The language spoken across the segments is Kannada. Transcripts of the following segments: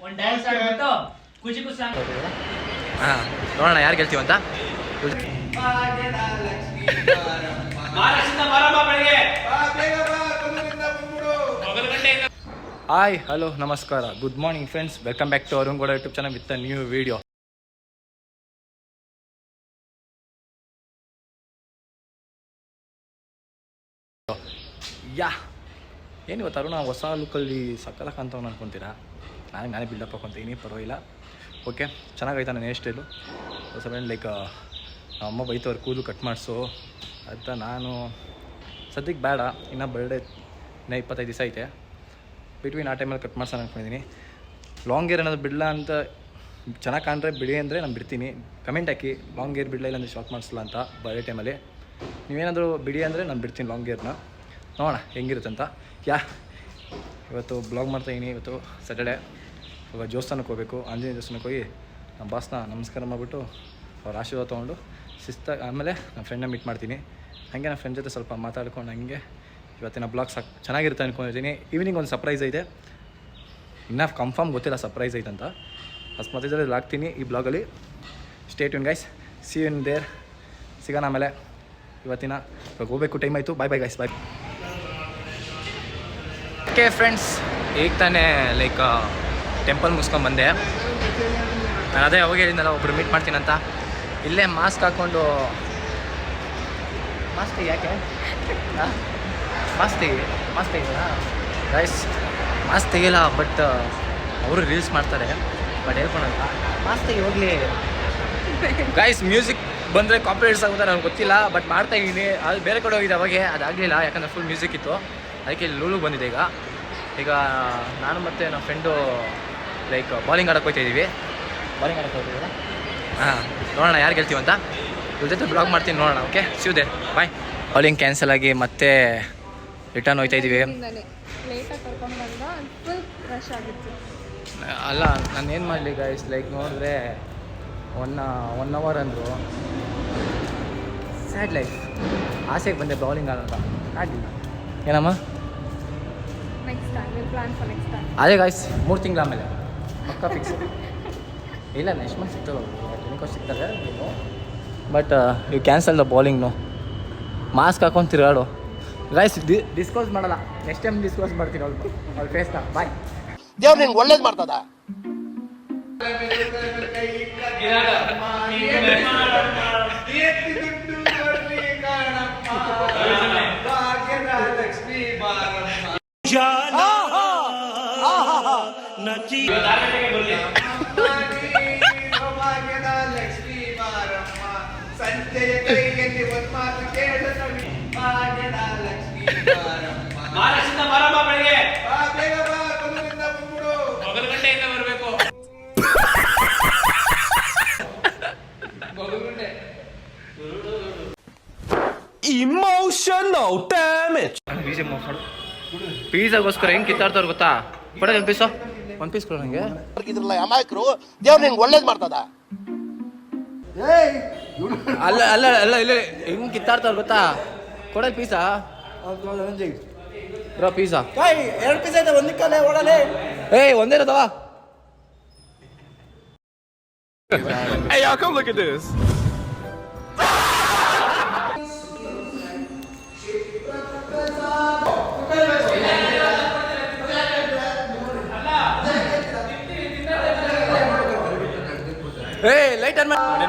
ಒಂದು ಡ್ಯಾನ್ಸ್ ಆಡ್ಬಿಟ್ಟು ಖುಷಿ ಖುಷಿ ಸಾಂಗ್. ಹಾಂ ನೋಡೋಣ ಯಾರು ಗೆಲ್ತೀವಿ ಅಂತ. ಹಾಯ್ ಹಲೋ ನಮಸ್ಕಾರ good morning friends, welcome back to Arun Gowda YouTube channel with a new video. ಯಾ ಏನು ಇವತ್ತು ಅರುಣ ಹೊಸ ಲುಕ್ಕಲ್ಲಿ ಸಕ್ಕಲಕ್ಕ ಅಂತ ಅನ್ಕೊತೀರಾ? ನಾನೇ ಬಿಲ್ಡಪ್ ಹಾಕೊತೀನಿ, ಪರವಾಗಿಲ್ಲ. ಓಕೆ, ಚೆನ್ನಾಗೈತಾ ನನ್ನ ಹೇರ್ ಸ್ಟೈಲು. ಹೊಸ ಲೈಕ್ ಅಮ್ಮ ಬೈತವ್ರು ಕೂದಲು ಕಟ್ ಮಾಡಿಸು ಅಂತ. ನಾನು ಸದ್ಯಕ್ಕೆ ಬೇಡ, ಇನ್ನೂ ಬರ್ಡೇ ಇನ್ನೂ 25 ದಿವಸ ಐತೆ. ಬಿಟ್ವೀನ್ ಆ ಟೈಮಲ್ಲಿ ಕಟ್ ಮಾಡ್ಸೋಣ ಅಂದ್ಕೊಂಡಿದ್ದೀನಿ. ಲಾಂಗ್ ಏರ್ ಅನ್ನೋದು ಬಿಡಲ್ಲ ಅಂತ, ಚೆನ್ನಾಗಿ ಕಾಣ್ರೆ ಬಿಡಿ ಅಂದರೆ ನಾನು ಬಿಡ್ತೀನಿ. ಕಮೆಂಟ್ ಹಾಕಿ ಲಾಂಗ್ ಏರ್ ಬಿಡಲ್ಲ ಇಲ್ಲಾಂದರೆ ಶಾರ್ಟ್ ಮಾಡಿಸಲ್ಲ ಅಂತ ಬರ್ಡೇ ಟೈಮಲ್ಲಿ. ನೀವೇನಾದರೂ ಬಿಡಿ ಅಂದರೆ ನಾನು ಬಿಡ್ತೀನಿ ಲಾಂಗ್ ಏರ್ನ. ನೋಡೋಣ ಹೆಂಗಿರುತ್ತೆ ಅಂತ. ಇವತ್ತು ಬ್ಲಾಗ್ ಮಾಡ್ತಾಯಿದ್ದೀನಿ. ಇವತ್ತು ಸ್ಯಾಟರ್ಡೇ. ಇವಾಗ ದೇವಸ್ಥಾನಕ್ಕೆ ಹೋಗಬೇಕು, ಆಂಜನೇಯ ದೇವಸ್ಥಾನಕ್ಕೆ ಹೋಗಿ ನಮ್ಮ ಬಾಸ್ನ ನಮಸ್ಕಾರ ಮಾಡಿಬಿಟ್ಟು ಅವ್ರ ಆಶೀರ್ವಾದ ತೊಗೊಂಡು ಶಿಸ್ತಾಗಿ ಆಮೇಲೆ ನನ್ನ ಫ್ರೆಂಡ್ನ ಮೀಟ್ ಮಾಡ್ತೀನಿ. ಹಾಗೆ ನನ್ನ ಫ್ರೆಂಡ್ ಜೊತೆ ಸ್ವಲ್ಪ ಮಾತಾಡ್ಕೊಂಡು ಹಂಗೆ ಇವತ್ತಿನ ಬ್ಲಾಗ್ ಚೆನ್ನಾಗಿರುತ್ತೆ ಅಂದ್ಕೊಂಡಿದ್ದೀನಿ. ಈವ್ನಿಂಗ್ ಒಂದು ಸರ್ಪ್ರೈಸ್ ಐತೆ, ಇನ್ನೂ ಕನ್ಫರ್ಮ್ ಗೊತ್ತಿಲ್ಲ ಸರ್ಪ್ರೈಸ್ ಐತೆ ಅಂತ. ಅಸ್ಮತ್ ಇದರಲ್ಲಿ ಹಾಕ್ತೀನಿ ಈ ಬ್ಲಾಗಲ್ಲಿ. Stay tune guys, see you in there. ಸಿಗೋಣ ಆಮೇಲೆ. ಇವಾಗ ಹೋಗಬೇಕು, ಟೈಮ್ ಆಯಿತು. Bye guys, bye. Okay friends, ಈಗ ತಾನೇ ಲೈಕ್ ಟೆಂಪಲ್ ಮುಗಿಸ್ಕೊಂಡು ಬಂದೆ. ನಾನು ಅದೇ ಅವಾಗ ಹೇಳಿದ್ನಲ್ಲ ಒಬ್ಬರು ಮೀಟ್ ಮಾಡ್ತೀನಿ ಅಂತ. ಇಲ್ಲೇ ಮಾಸ್ಕ್ ಹಾಕ್ಕೊಂಡು ಮಾಸ್ಕ್ ಯಾಕೆ ಮಾಸ್ಕ್ ತೆಗಿಲ್ಲ ಗೈಸ್, ಮಾಸ್ಕ್ ತೆಗಿಲ್ಲ. ಬಟ್ ಅವರು ರೀಲ್ಸ್ ಮಾಡ್ತಾರೆ, ಬಟ್ ಹೇಳ್ಕೊಳಂತ ಮಾಸ್ಕ್ ತೆಗಿ ಹೋಗಲಿ ಗೈಸ್. ಮ್ಯೂಸಿಕ್ ಬಂದರೆ ಕಾಪಿರೈಟ್ಸ್ ಆಗುತ್ತೆ ನನಗೆ ಗೊತ್ತಿಲ್ಲ, ಬಟ್ ಮಾಡ್ತಾಯಿದ್ದೀನಿ. ಅದು ಬೇರೆ ಕಡೆ ಹೋಗಿದೆ ಅವಾಗೆ, ಅದಾಗಲಿಲ್ಲ ಯಾಕಂದರೆ ಫುಲ್ ಮ್ಯೂಸಿಕ್ ಇತ್ತು. ಅದಕ್ಕೆ ಇಲ್ಲಿ ಲೂಲು ಬಂದಿದೆ. ಈಗ ನಾನು ಮತ್ತು ನಮ್ಮ ಫ್ರೆಂಡು ಲೈಕ್ ಬಾಲಿಂಗ್ ಆಡೋಕ್ಕೆ ಹೋಗ್ತಾಯಿದ್ದೀವಿ. ಬಾಲಿಂಗ್ ಆಡೋಕ್ಕೆ ಹೋಗ್ತಿದ್ದೀರಾ? ಹಾಂ, ನೋಡೋಣ ಯಾರು ಗೆಲ್ತೀವಿ ಅಂತ. ಇವ್ರ ಜೊತೆ ಬ್ಲಾಗ್ ಮಾಡ್ತೀನಿ, ನೋಡೋಣ. ಓಕೆ, ಸಿವುದೇ, ಬಾಯ್. ಬಾಲಿಂಗ್ ಕ್ಯಾನ್ಸಲ್ ಆಗಿ ಮತ್ತೆ ರಿಟರ್ನ್ ಹೋಗ್ತಾಯಿದ್ದೀವಿ. ಅಲ್ಲ, ನಾನು ಏನು ಮಾಡಲಿ ಗೈಸ್, ಲೈಕ್ ನೋಡಿದ್ರೆ ಒನ್ ಅವರ್ ಅಂದರು. Sad life. ಆಸೆಗೆ ಬಂದೆ ಬೌಲಿಂಗ್ ಆಡೋಣ, ಆಗಲಿಲ್ಲ. ಏನಮ್ಮ ಅದೇ ಗಾಯ್ಸ್, 3 ತಿಂಗಳ ಆಮೇಲೆ ಪಕ್ಕ ಫಿಕ್ಸ್. ಇಲ್ಲ, ನೆಕ್ಸ್ಟ್ ಮಂತ್ ಸಿಗ್ತದೆ, ಕ್ಲಿನಿಕ್ ಸಿಗ್ತದೆ. ಬಟ್ ಯು ಕ್ಯಾನ್ಸಲ್ ದ ಬೌಲಿಂಗ್ನು. ಮಾಸ್ಕ್ ಹಾಕೊಂಡು ತಿರುಗಾಡು ಗೈಸ್. ಡಿಸ್ಕೌಸ್ ಮಾಡಲ್ಲ, ನೆಕ್ಸ್ಟ್ ಟೈಮ್ ಡಿಸ್ಕೌಸ್ ಮಾಡ್ತೀನಿ ಅವ್ಳ ಫೇಸ್ನ. ಬಾಯ್. ದೇವ್ರು ನಿಂಗೆ ಒಳ್ಳೇದು ಮಾಡ್ತದ. Emotional damage. ಪೀಸಾಗೋಸ್ಕರ ಹೆಂಗೆ ಕಿತ್ತಾಡ್ತಾವ್ರು ಗೊತ್ತಾ? ಕೊಡೋದು ಒಂದು ಪೀಸ್ ಕೊಡೋ ನನಗೆ. ಅಮಾಯಕರು, ದೇವ್ರು ನಿಂಗೆ ಒಳ್ಳೇದು ಮಾಡ್ತದ. ಅಲ್ಲ ಅಲ್ಲ ಅಲ್ಲ ಇಲ್ಲ, ಹೆಂಗೆ ಕಿತ್ತಾಡ್ತಾವ್ರು ಗೊತ್ತಾ? ಕೊಡೋದು ಪೀಸಾ ಬ್ರೋ, ಪೀಸಾ 2 ಪೀಸ್ ಐತೆ, ಒಂದಕ್ಕಲ್ಲೇ ಓಡಲೇ. ಏಯ್, ಒಂದೇ ಇರೋದವಾ? Hey y'all, come look at this. ಏಯ್, ಲೈಟ್ ಆನ್ ಮಾಡಿ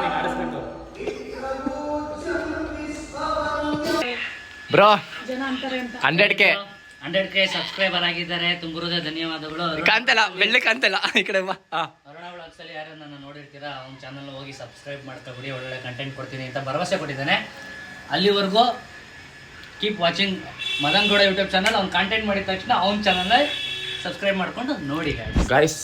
ಬ್ರೋ. 100K ಸಬ್ಸ್ಕ್ರೈಬರ್ ಆಗಿದ್ದಾರೆ. ತುಂಬುವುದೇ ಧನ್ಯವಾದಗಳು. ಕಾಂತಲ್ಲ, ಬೆಳ್ಳಿ ಕಾಂತಲ್ಲ. ಈ ಕಡೆ ಬಾ. ಅರುಣ ವ್ಲಾಗ್ಸ್ ಅಲ್ಲಿ ಯಾರು ನನ್ನ ನೋಡಿರ್ತೀರಾ, ಅವ್ನ ಚಾನಲ್ ಹೋಗಿ ಸಬ್ಸ್ಕ್ರೈಬ್ ಮಾಡ್ಕೊಬಿಡಿ. ಒಳ್ಳೆ ಕಂಟೆಂಟ್ ಕೊಡ್ತೀನಿ ಅಂತ ಭರವಸೆ ಕೊಟ್ಟಿದ್ದಾನೆ. ಅಲ್ಲಿವರೆಗೂ keep watching Madan Gowda YouTube channel. ಅವ್ನು ಕಂಟೆಂಟ್ ಮಾಡಿದ ತಕ್ಷಣ ಅವ್ನ ಚಾನಲ್ ಸಬ್ಸ್ಕ್ರೈಬ್ ಮಾಡ್ಕೊಂಡು ನೋಡಿ ಗೈಸ್.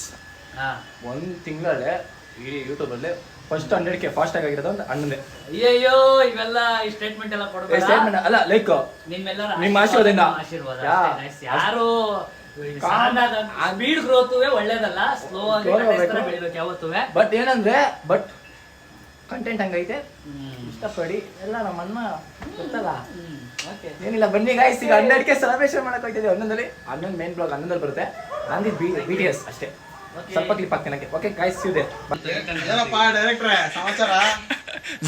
ಒಂದು ತಿಂಗಳಲ್ಲೇ ಈ ಯೂಟ್ಯೂಬಲ್ಲಿ ಫಸ್ಟ್ 100K ಫಾಸ್ಟ್ ಆಗಿರೋದು ಒಂದು ಅಣ್ಣನೇ. ಅಯ್ಯಯ್ಯೋ, ಇವೆಲ್ಲ ಈ ಸ್ಟೇಟ್ಮೆಂಟ್ ಎಲ್ಲ ಕೊಡಬೇಕು. ಸ್ಟೇಟ್ಮೆಂಟ್ ಅಲ್ಲ, ಲೈಕ್ ನಿಮ್ಮ ಆಶೀರ್ವಾದದಿಂದ. ಯಾರು ಸ್ಪೀಡ್ ಗ್ರೋತ್ ಒಳ್ಳೇದಲ್ಲ, ಸ್ಲೋ ಆಗಿ ಬೆಳಿಬೇಕು ಯಾವತ್ತೂ. ಬಟ್ ಏನಂದ್ರೆ, ಬಟ್ ಕಂಟೆಂಟ್ ಹಂಗೈತೆ, ಇಷ್ಟಪಡಿ ಎಲ್ಲ ನಮ್ಮ ಅಣ್ಣ ಗೊತ್ತಲ್ಲ. ಏನಿಲ್ಲ, ಬನ್ನಿ ಗೈಸ್. ಈಗ 100K ಸೆಲೆಬ್ರೇಷನ್ ಮಾಡಕ್ ಹೋಗ್ತಿದ್ವಿ. 11 ಮೇನ್ ಬ್ಲಾಗ್ 11 ಬರುತ್ತೆ. ಅಂದಿದ್ದು BTS ಅಷ್ಟೇ. ಸ್ವಲ್ಪ ಕ್ಲಿಪ್ ಹಾಕ್ತೀನಿ ನನಗೆ. ಓಕೆ ಗಾಯ್ಸ್ ಇದೆ ಏನಪ್ಪ ಡೈರೆಕ್ಟ್ರೆ ಸಮಾಚಾರ?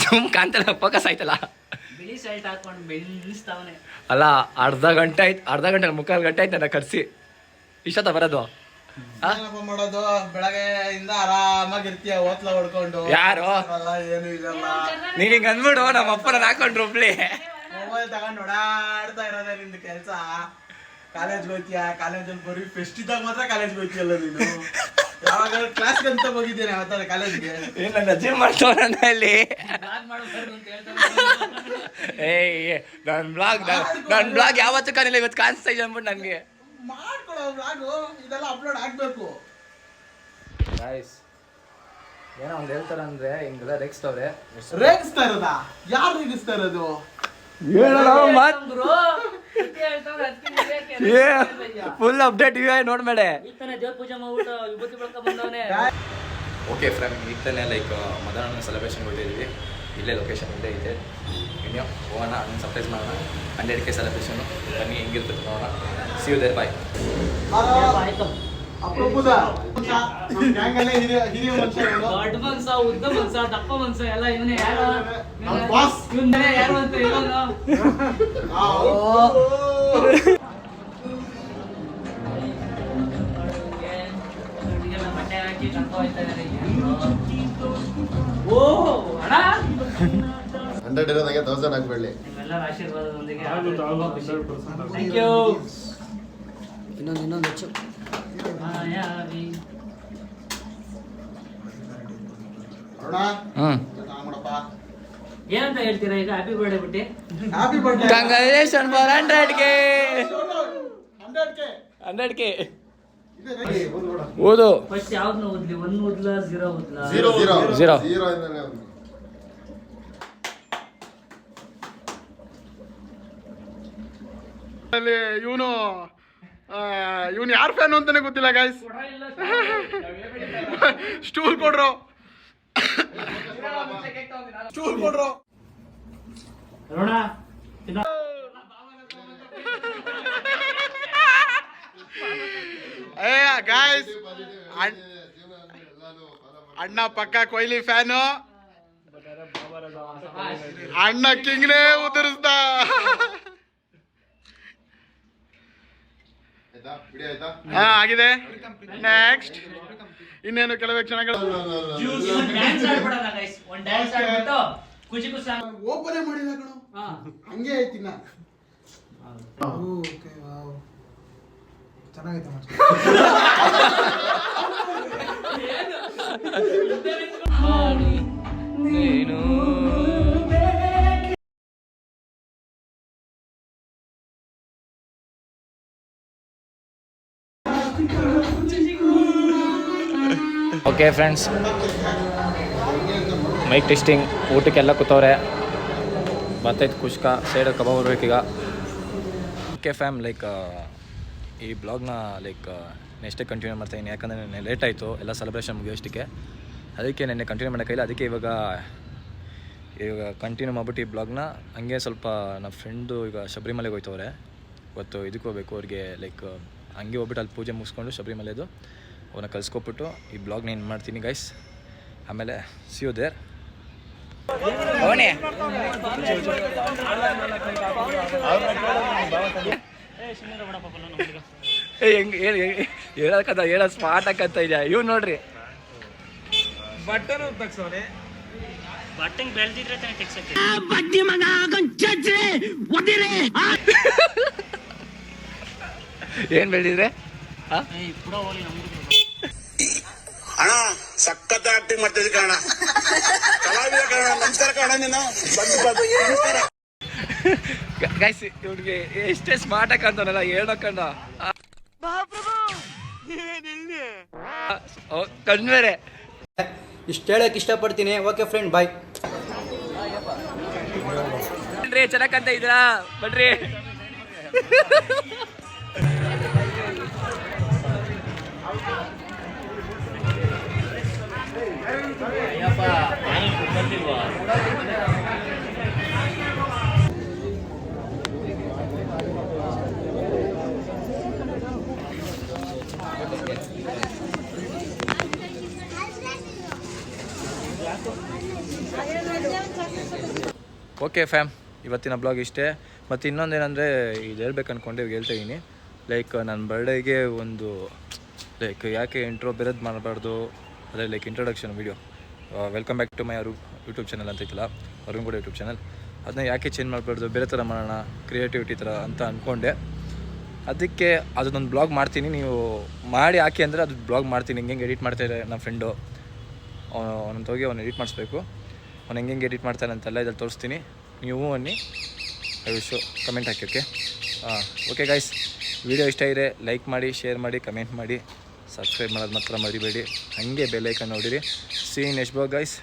ಜೂಮ್ ಕಾಣ್ತಲ್ಲ, ಫೋಕಸ್ ಆಯ್ತಲ್ಲ. ಬಿಳಿ ಶರ್ಟ್ ಹಾಕೊಂಡು ಬೆಳೆಸ್ತಾವನೆ. ಅಲ್ಲ ಅರ್ಧ ಗಂಟೆ ಮುಕ್ಕಾಲು ಗಂಟೆ ಆಯ್ತು ನನ್ನ ಕರ್ಸಿ. ಇಷ್ಟೊತ್ತ ಬರೋದು? ಏನಪ್ಪ ಮಾಡೋದು? ಬೆಳಗ್ಗೆಯಿಂದ ಆರಾಮಾಗಿರ್ತೀಯ ಓತ್ಲ ಹೊಡ್ಕೊಂಡು. ಯಾರು ಏನು ಇದೆಲ್ಲ ನೀನ್ ಹಿಂಗ್ ಅಂದ್ಬಿಡು, ನಮ್ಮ ಅಪ್ಪನ ಹಾಕೊಂಡ್ರು ಒಬ್ಳಿ. ಮೊಬೈಲ್ ತಗೊಂಡು ಓಡಾಡ್ತಾ ಇರೋದೇ ನಿಂದು ಕೆಲಸ. ಕಾಲೇಜ್ಗೆ ಹೋಗ್ತೀಯ, ಕಾಲೇಜಲ್ಲಿ ಬರೀ ಫೆಸ್ಟ್ ಇದ್ದಾಗ ಮಾತ್ರ ಕಾಲೇಜ್ಗೆ ಹೋಗ್ತೀಯಲ್ಲ ನೀನು. ಯಾವಾಗ ಕ್ಲಾಸ್ಗೆ ಅಂತ ಹೋಗಿದ್ದೇನೆ ಅವತ್ತಾರ ಕಾಲೇಜ್ಗೆ. ಏನ್ ನನ್ನ ಅಜ್ಜಿ ಮಾಡ್ತವ ನನ್ನ ಇಲ್ಲಿ. ಬ್ಲಾಗ್ ಮಾಡಬಾರ್ದು ಅಂತ ಹೇಳ್ತಾರೆ. ನನ್ ಬ್ಲಾಗ್ ಯಾವತ್ತೂ ಕಾಣಿಲ್ಲ, ಇವತ್ತು ಕಾಣಿಸ್ತಾ ಇದೆ ಅಂದ್ಬಿಟ್ಟು ನನ್ಗೆ. ಮಾಡ್ಕೊಡೋ ಬ್ಲಾಗು, ಇದೆಲ್ಲ ಅಪ್ಲೋಡ್ ಆಗ್ಬೇಕು. ಗಾಯ್ಸ್ ಏನೋ ಒಂದ್ ಹೇಳ್ತಾರ ಅಂದ್ರೆ ಹಿಂಗೆಲ್ಲ ರೇಗಿಸ್ತವ್ರೆ. ರೇಗಿಸ್ತಾ ಇರೋದಾ? ಯಾರು ರೇಗಿಸ್ತಾ ಇರೋದು? ಫುಲ್ ಅಪ್ಡೇಟ್ ಇವೆ ನೋಡ್ಬೇಡೆ. ದೇವ್ರ ಪೂಜೆ ಮಾಡ್ಬಿಟ್ಟು ವಿಭೂತಿ ಬಳಕ ಬಂದವನೇ. ಓಕೆ ಫ್ರೆಂಡ್, ಈಗ ತಾನೇ ಲೈಕ್ ಮದನ ಸೆಲೆಬ್ರೇಷನ್ ಹೋಗ್ತಿದ್ದೀವಿ. ಇಲ್ಲೇ ಲೊಕೇಶನ್ ಇಲ್ಲೇ ಇದೆ. ಇನ್ನೂ ಹೋಗೋಣ, ಅದನ್ನು ಸರ್ಪ್ರೈಸ್ ಮಾಡೋಣ. 100K ಸೆಲೆಬ್ರೇಷನು ಬನ್ನಿ, ಹೆಂಗಿರ್ತದೆ ನೋಡೋಣ. ಸಿ ಯು ದೇರ್, ಬಾಯ್. ಆಯ್ತು. ಅಪರೂಪದ ನಮ್ಮ ಗ್ಯಾಂಗಲ್ಲೇ ಹಿರಿಯ ಮನುಷ್ಯ ಇವನು. ದೊಡ್ಡ ಮನ್ಸ, ಉದ್ದ ಮನ್ಸ, ದಪ್ಪ ಮನ್ಸ ಎಲ್ಲ ಇವನೇ. ಯಾರು ನಮ್ಮ ಬಾಸ್. ಇವನೇ ಯಾರು ಅಂತ ಹೇಳೋನು. ಬಟ್ಟೆ ಹಾಕಿ ಕರ್ಕೊ ಹೋಗ್ತಾ ಇದ್ದಾರೆ. ಓ ಅಣ್ಣ, 100 ಇರೋದಾಗೆ 1000 ಆಗ್ಬೇಡಿ. ನಿಮ್ಮೆಲ್ಲರ ಆಶೀರ್ವಾದದೊಂದಿಗೆ ಥ್ಯಾಂಕ್ ಯು. ಇನ್ನೊಂದು ಹೆಚ್ಚು ಮಾಯಾವಿ. ಅರುಣ, ತಗೊಂಬಿಡಪ್ಪ. ಏನಂತ ಹೇಳ್ತೀರಾ ಈಗ? ಹ್ಯಾಪಿ ಬರ್ಡೇ ಬಿಟ್ಟಿ. Happy birthday. Congratulation for 100K. 100K. 100K ಇದೆ ನೋಡಿ, ಓದು ನೋಡು. ಓದು. ಫಸ್ಟ್ ಯಾವ್ದನ್ನ ಓದ್ಲಿ? 1 ಓದ್ಲಾ 0 ಓದ್ಲಾ? 0 ಇಂದಾನೆ ಅವ್ನು. ಅಲ್ಲಿ ಇವನು ಯಾರ ಫ್ಯಾನ್ ಅಂತಾನೆ ಗೊತ್ತಿಲ್ಲ ಗಾಯ್ಸ್. ಸ್ಟೂಲ್ ಕೊಡ್ರೋ, ಸ್ಟೂಲ್ ಕೊಡ್ರೋ. ಅರುಣ, ಏ ಗಾಯ್ಸ್, ಅಣ್ಣ ಪಕ್ಕ ಕೊಹ್ಲಿ ಫ್ಯಾನು. ಅಣ್ಣ ಕಿಂಗ್ನೇ ಉದುರಿಸ್ದ. ಆಯ್ತಾ? ವಿಡಿಯೋ ಆಯ್ತಾ? ಹಾ ಆಗಿದೆ. ನೆಕ್ಸ್ಟ್ ಇನ್ನೇನು ಕೆಲವೇ ಕ್ಷಣಗಳು. ಡ್ಯಾನ್ಸ್ ಆಡ್ಬಿಡೋಣ ಗೈಸ್. ಒಂದು ಡ್ಯಾನ್ಸ್ ಆಡ್ಬಿಟ್ಟು ಖುಷಿ ಖುಷಿ ಓಪನೇ ಮಾಡಿಲ್ಲ ಕಣೋ, ಹಂಗೆ ಐತಿನ್ನ. ಚೆನ್ನಾಗೈತೆ ನೀನು ಓಕೆ ಫ್ರೆಂಡ್ಸ್, ಮೈಕ್ ಟೆಸ್ಟಿಂಗ್, ಊಟಕ್ಕೆಲ್ಲ ಕೂತವ್ರೆ. ಬರ್ತೈತೆ ಕುಷ್ಕ, ಸೈಡ್ ಕಬಾಬ್ ಬರ್ಬೇಕೀಗ. ಓಕೆ ಫ್ಯಾಮ್, ಲೈಕ್ ಈ ಬ್ಲಾಗ್ನ ಲೈಕ್ ನೆಕ್ಸ್ಟೇ ಕಂಟಿನ್ಯೂ ಮಾಡ್ತಾಯಿದ್ದೀನಿ. ಯಾಕಂದರೆ ನೆನ್ನೆ ಲೇಟ್ ಆಯಿತು ಎಲ್ಲ ಸೆಲೆಬ್ರೇಷನ್ ಮುಗಿಯೋಷ್ಟಕ್ಕೆ. ಅದಕ್ಕೆ ನೆನ್ನೆ ಕಂಟಿನ್ಯೂ ಮಾಡೋಕ್ಕಾಗಿಲ್ಲ. ಅದಕ್ಕೆ ಇವಾಗ ಕಂಟಿನ್ಯೂ ಮಾಡ್ಬಿಟ್ಟು ಈ ಬ್ಲಾಗ್ನ ಹಂಗೆ ಸ್ವಲ್ಪ ನಮ್ಮ ಫ್ರೆಂಡು ಈಗ ಶಬರಿಮಲೆಗೆ ಹೋಯ್ತವ್ರೆ. ಇವತ್ತು ಇದಕ್ಕೆ ಹೋಗ್ಬೇಕು ಅವ್ರಿಗೆ. ಲೈಕ್ ಹಂಗೆ ಹೋಗ್ಬಿಟ್ಟು ಅಲ್ಲಿ ಪೂಜೆ ಮುಗಿಸ್ಕೊಂಡು ಶಬರಿಮಲೆದು ಅವನ್ನ ಕಲಿಸ್ಕೊಬಿಟ್ಟು ಈ ಬ್ಲಾಗ್ನ ಏನು ಮಾಡ್ತೀನಿ ಗೈಸ್. ಆಮೇಲೆ ಸಿ ಯು ದೇರ್. ಅವನೇ ಹೆಂಗೆ ಹೇಳೋ ಸ್ಮಾರ್ಟ್ ಹಾಕಂತ ಇದೆಯಾ ಇವ್ ನೋಡ್ರಿ. ಬಟ್ಟನು ತಗ್ಸೋನೆ, ಬಟ್ಟಂಗ್ ಬೆಳೆದಿದ್ರೆ ತಾನೇ ತೆಗ್ಸಕ್ಕೆ. ಏನ್ ಬೆಳೆದಿದ್ರೆ ಅಣ್ಣ ಸಖತ್ ಆಕ್ಟಿಂಗ್ ಮಾಡ್ತಿದ್ದೆ ಕಣ, ಕಲಾವಿದ ಕಣ. ನಮಸ್ಕಾರ ಕಣ, ನೀನು ನಮಸ್ಕಾರ. ಗೈಸ್ ಇವ್ರಿಗೆ ಎಷ್ಟೇ ಸ್ಮಾರ್ಟ್ ಹಾಕಂತಾನಲ್ಲ ಹೇಳೋಕಂಡ ಕಣ್ಮೇರೆ. ಇಷ್ಟು ಹೇಳಕ್ ಇಷ್ಟಪಡ್ತೀನಿ. ಓಕೆ ಫ್ರೆಂಡ್, ಬಾಯ್. ಚೆನ್ನಾಗಂತ ಇದ್ರಾ ಬನ್ರಿ. ಓಕೆ ಫ್ಯಾಮ್, ಇವತ್ತಿನ ಬ್ಲಾಗ್ ಇಷ್ಟೇ. ಮತ್ತು ಇನ್ನೊಂದೇನೆಂದರೆ ಇದು ಹೇಳ್ಬೇಕು ಅಂದ್ಕೊಂಡೆ, ಇವಾಗ ಹೇಳ್ತಾ ಇದ್ದೀನಿ. ಲೈಕ್ ನನ್ನ ಬರ್ಡೇಗೆ ಒಂದು ಲೈಕ್ ಯಾಕೆ ಇಂಟ್ರೋ ಬೇರೆದು ಮಾಡಬಾರ್ದು, ಅದೇ like introduction video, welcome back to my YouTube channel ಅಂತ ಐತಲ್ಲ, ಅರುಣ್ ಕೂಡ ಯೂಟ್ಯೂಬ್ ಚಾನಲ್, ಅದನ್ನ ಯಾಕೆ ಚೇಂಜ್ ಮಾಡಬಾರ್ದು, ಬೇರೆ ಥರ ಮಾಡೋಣ, ಕ್ರಿಯೇಟಿವಿಟಿ ಥರ ಅಂತ ಅಂದ್ಕೊಂಡೆ. ಅದಕ್ಕೆ ಅದನ್ನೊಂದು ಬ್ಲಾಗ್ ಮಾಡ್ತೀನಿ, ನೀವು ಮಾಡಿ ಹಾಕಿ ಅಂದರೆ ಅದು ಬ್ಲಾಗ್ ಮಾಡ್ತೀನಿ. ಹೆಂಗೆ ಎಡಿಟ್ ಮಾಡ್ತಾಯಿದ್ದಾರೆ ನಮ್ಮ ಫ್ರೆಂಡು, ಅವನಂತ ಹೋಗಿ ಅವ್ನು ಎಡಿಟ್ ಮಾಡಿಸ್ಬೇಕು. ಅವ್ನು ಹೆಂಗೆ ಎಡಿಟ್ ಮಾಡ್ತಾನೆ ಅಂತೆಲ್ಲ ಇದ್ರಲ್ಲಿ ತೋರಿಸ್ತೀನಿ. ನೀವು ಅನ್ನಿ, I wish comment hockey. Okay guys, video ಇಷ್ಟ ಇದೆ ಲೈಕ್ ಮಾಡಿ, ಶೇರ್ ಮಾಡಿ, ಕಮೆಂಟ್ ಮಾಡಿ, ಸಬ್ಸ್ಕ್ರೈಬ್ ಮಾಡೋದು ಮಾತ್ರ ಮರಿಬೇಡಿ. ಹಾಗೆ ಬೆಲ್ ಐಕನ್ ನೋಡಿರಿ. C next blog guys.